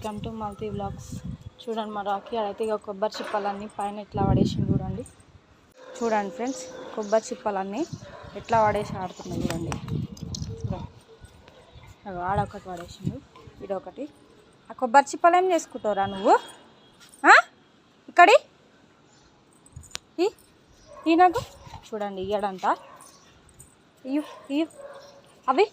Welcome to multi vlogs. చూడండి మా Rocky అయితే ఇక కొబ్బరి చిప్పలన్నీ పైన ఎట్లా పడేసింది చూడండి. చూడండి ఫ్రెండ్స్, కొబ్బరి చిప్పలన్నీ ఎట్లా పడేసి ఆడుతున్నాయి చూడండి. ఆడొకటి పడేసిండు, ఇదొకటి. ఆ కొబ్బరి చిప్పలు ఏం చేసుకుంటావురా నువ్వు? ఇక్కడి ఈ నాకు చూడండి, ఇయ్యడంతా ఇయ్యు ఇయ్యు అవి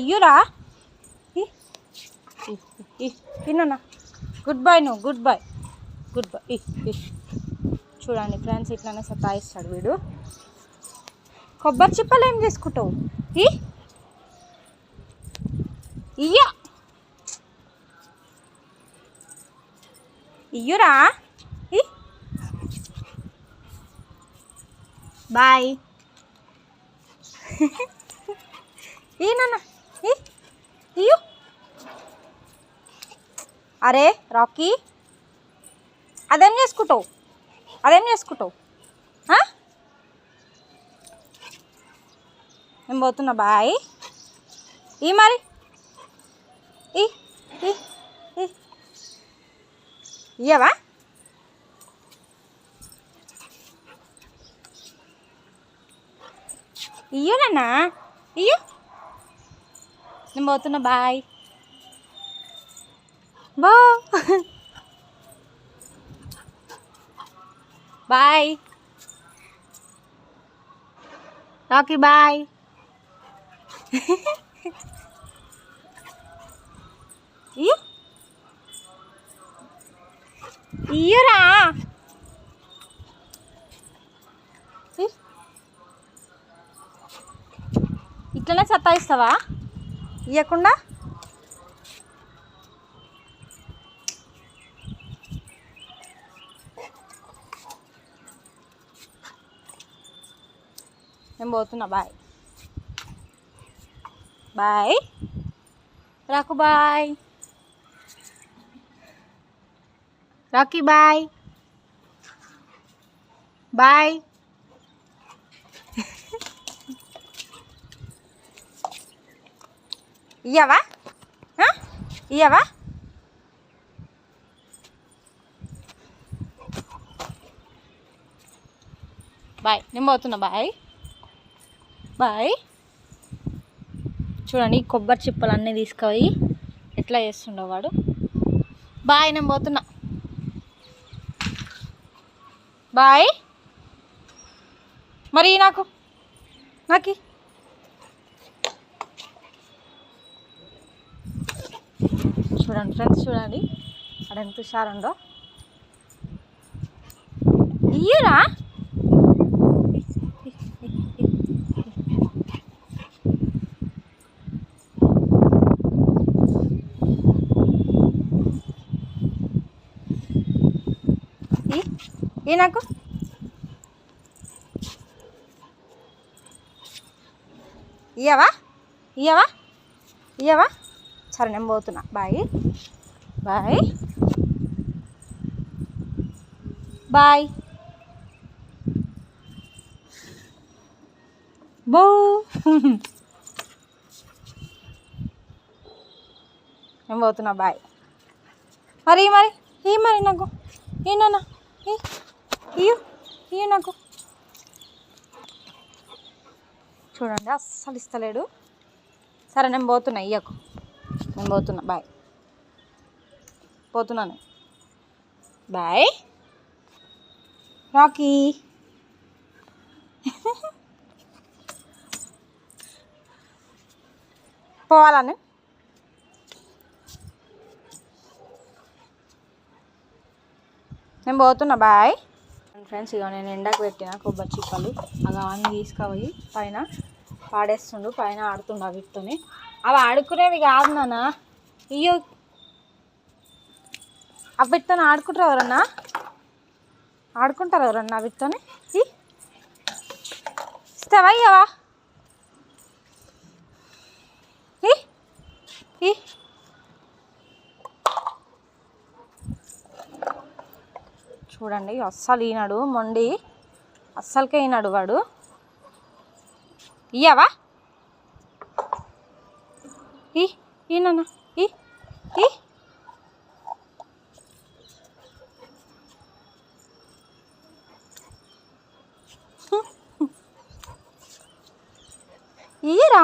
ఇయ్యురా. ఇన్నా గుడ్ బాయ్, నువ్వు గుడ్ బాయ్ గుడ్ బాయ్. చూడండి ఫ్రెండ్స్, ఇట్లానే సతాయిస్తాడు వీడు. కొబ్బరి చిప్పలు ఏం చేసుకుంటావు? ఇయ్య ఇయ్యురా. బాయ్ నాన్న ఇయ్యు. అరే రాకీ, అదేం చేసుకుంటావు? నేను పోతున్నా, బాయ్. మరి ఇయ్యవా? ఇయ్యునన్నా ఇయ్యు. నేను పోతున్నా, బాయ్. Bye Rocky, bye. ఇయ్యురా. ఇట్లనే సతాయిస్తావా ఇయ్యకుండా? నేను పోతున్నా, బాయ్. బాయ్ రాకు, బాయ్. Rocky, bye bye. ఇయ్యవా? ఇయ్యవా? బాయ్. నేను పోతున్నా, బాయ్ బాయ్. చూడండి, కొబ్బరి చిప్పలు అన్నీ తీసుకుపోయి ఎట్లా చేస్తుండవు వాడు. బాయ్, నేను పోతున్నా, బాయ్. మరి నాకు చూడండి ఫ్రెండ్స్, చూడండి అడెంత హుషారుండో. ఇయ్యరా. నాకు ఇయ్యవా? సరే, నేను పోతున్నా, బాయ్ బాయ్ బాయ్. బో నేను పోతున్నా, బాయ్. మరి నాకు ఏనా ఇయ్య నాకు. చూడండి, అస్సలు ఇస్తలేడు. సరే, నేను పోతున్నా, ఇయ్యకు. నేను పోతున్నా, బాయ్. పోతున్నాను, బాయ్. రాకీ, పోవాలని. నేను పోతున్నా, బాయ్. ఫ్రెండ్స్, ఇక నేను ఎండకు పెట్టిన కొబ్బరి చిప్పలు అవన్నీ తీసుకుపోయి పైన పాడేస్తుండు. పైన ఆడుతుండు వీటితోని. అవి ఆడుకునేవి కాదు నాన్న. ఇయ్యో, వీటితో ఆడుకుంటారు ఎవరన్నా? వీటితోని? ఇస్తావా ఇయ్యవా? చూడండి, అస్సలు ఈనాడు మొండి, అస్సలకే ఈనాడు వాడు. ఇయ్యవా? ఈ నాన్న ఇయ్యరా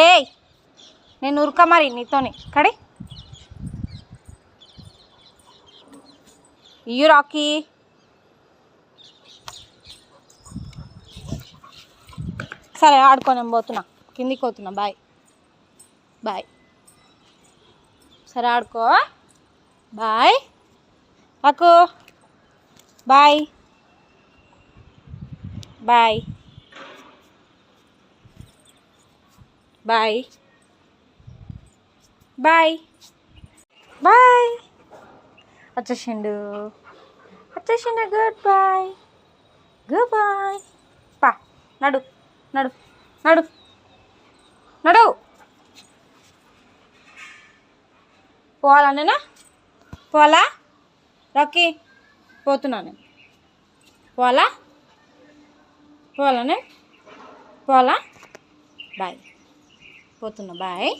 ఏయ్ నేను ఉరక మరి నీతోని కడి ఇయ్యు రాకీ. సరే ఆడుకో, నేను పోతున్నా, కిందికి పోతున్నా. Bye bye. సరే ఆడుకో, బాయ్ అకు, bye bye bye bye bye. వచ్చేసిండు. Good boy, good boy. పా నడు నడు నడు నడు. పోవాలా నేనా? పోవాలా రాకీ? పోతున్నా నేను. పోవాలా? పోవాలా నేను? పోవాలా? బాయ్, పోతున్నా. బాయ్.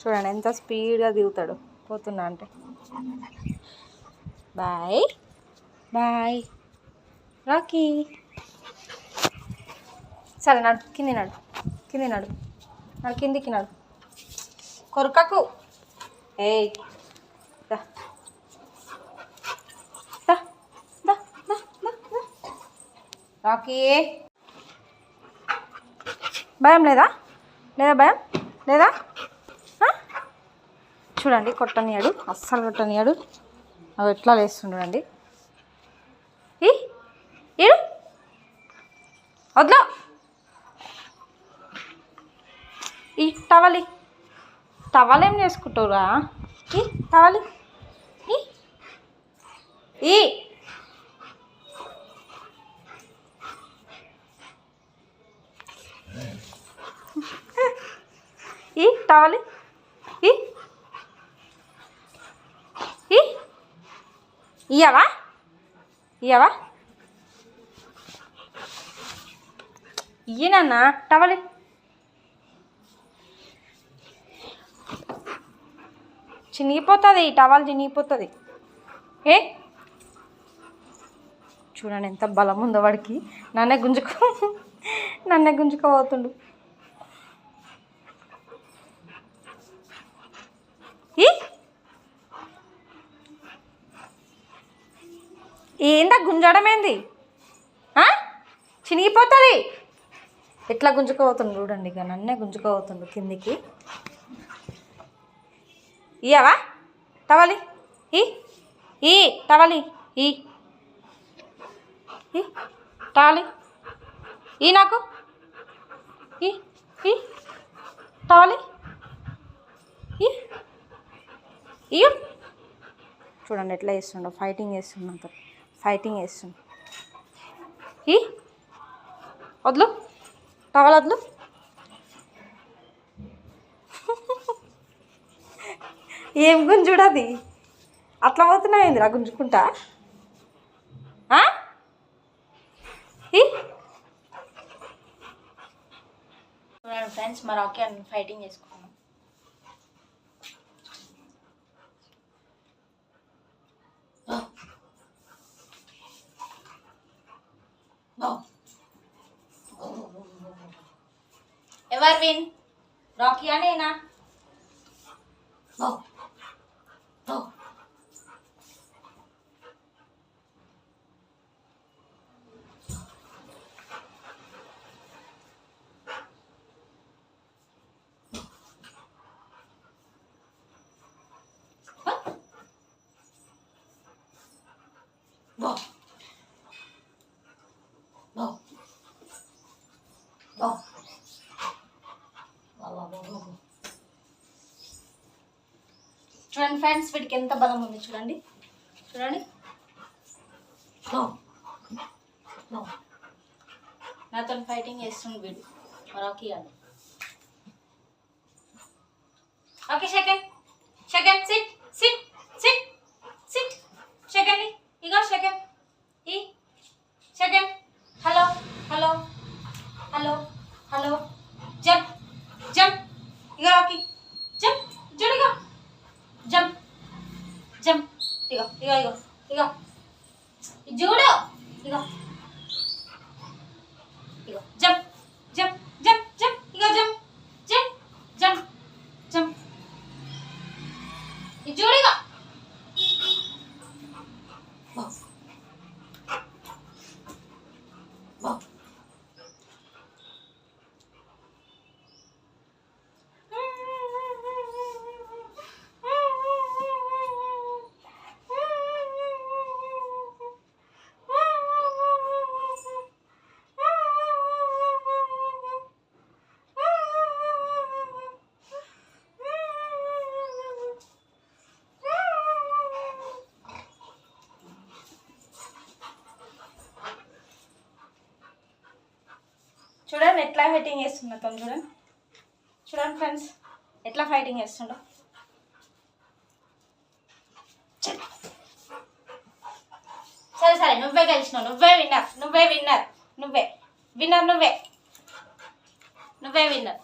చూడండి ఎంత స్పీడ్గా దిగుతాడు పోతున్నా అంటే. Bye bye Rocky. సరే నడు, కింది నడు, కింది నడు, నడు కిందికి నడు. కొరకకు. ఏయ్ దా దా దా దా దా. రాకీ భయం లేదా? భయం లేదా? చూడండి కొట్టనియాడు, అస్సలు కొట్టనియాడు. అవి ఎట్లా లేస్తుండండి. ఏడు వద్దా ఈ టవలి. టవల్ ఏం చేసుకుంటావురా? ఈ టవలి ఈ ఈ టవలి ఈ ఇయ్యవా? ఇయ్యవా? ఇయ్యనన్నా టవలి. చినిగిపోతుంది, ఈ టవల్ చినిగిపోతుంది. ఏ చూడండి ఎంత బలం ఉందో వాడికి. నన్నే గుంజుకోబోతుండు. ఏందా గుంజడం ఏంది? చినిగిపోతుంది. ఎట్లా గుంజుకోబోతుండు చూడండి. ఇక నన్నే గుంజుకోబోతుండు కిందికి. ఇయ్యవా టవలి? ఈ టవలి ఈ టవలి ఈ నాకు ఈ టవలి ఇయ్యు. చూడండి ఎట్లా చేస్తుండో, ఫైటింగ్ చేస్తుండ, ఫైటింగ్ చేస్తుండు. వద్దు టవల్ వద్దు. ఏం గుంజుడది? అట్లా పోతున్నావు ఏందిరా గుంజుకుంటా? చూడండి ఫ్రెండ్స్, మరి ఓకే అని ఫైటింగ్ చేసుకున్నాం. ఎవరు విన్? రాకీ అనేనా? చూడండి ఫ్రెండ్స్, వీడికి ఎంత బలం ఉంది చూడండి. చూడండి నాతో ఫైటింగ్ చేస్తుంది వీడు. రాకీ అని. Okay second second sit sit sit sit. Second ఇగో సెకండ్ ఈ second. Hello hello hello hello. Jump jump. ఇగో రాకీ జంప్. జడిగా జంప్ జంప్. ఇగో ఇగో ఇగో ఇగో చూడు ఇగో ఇగో జంప్ జంప్ జంప్ జంప్ ఇగో జంప్ జంప్ జంప్ జంప్ ఇది చూడు ఇగో చూడండి ఎట్లా ఫైటింగ్ చేస్తున్నా తను చూడండి చూడండి ఫ్రెండ్స్ ఎట్లా ఫైటింగ్ చేస్తుండో సరే సరే నువ్వే గెలిచినావు నువ్వే విన్నర్ నువ్వే విన్నర్ నువ్వే విన్నర్ నువ్వే నువ్వే విన్నర్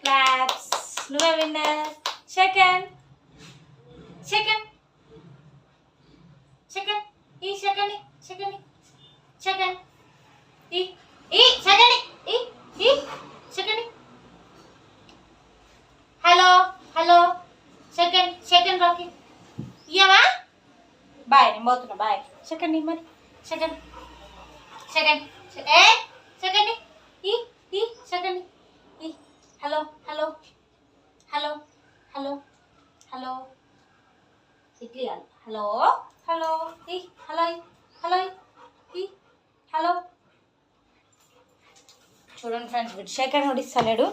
క్లాప్స్ నువ్వే విన్నర్ సెకండ్ సెకండ్ సెకండ్ ఈ సెకండ్ సెకండ్ సెకండ్ ఈ సెకండ్ ఈ second hello hello second second Rocky ఇయ్యవా బాయ్ నేను పోతున్నా బాయ్ సెకండ్ మరి సెకండ్ సెకండ్ ఏ సెకండ్ ఈ సెకండ్ ఈ hello hello hello hello hello ఇట్లీ హలో హలో ఈ హలో హలో ఈ హలో చూడండి ఫ్రెండ్స్ వీడు సెకండ్ కూడా ఇస్తలేడు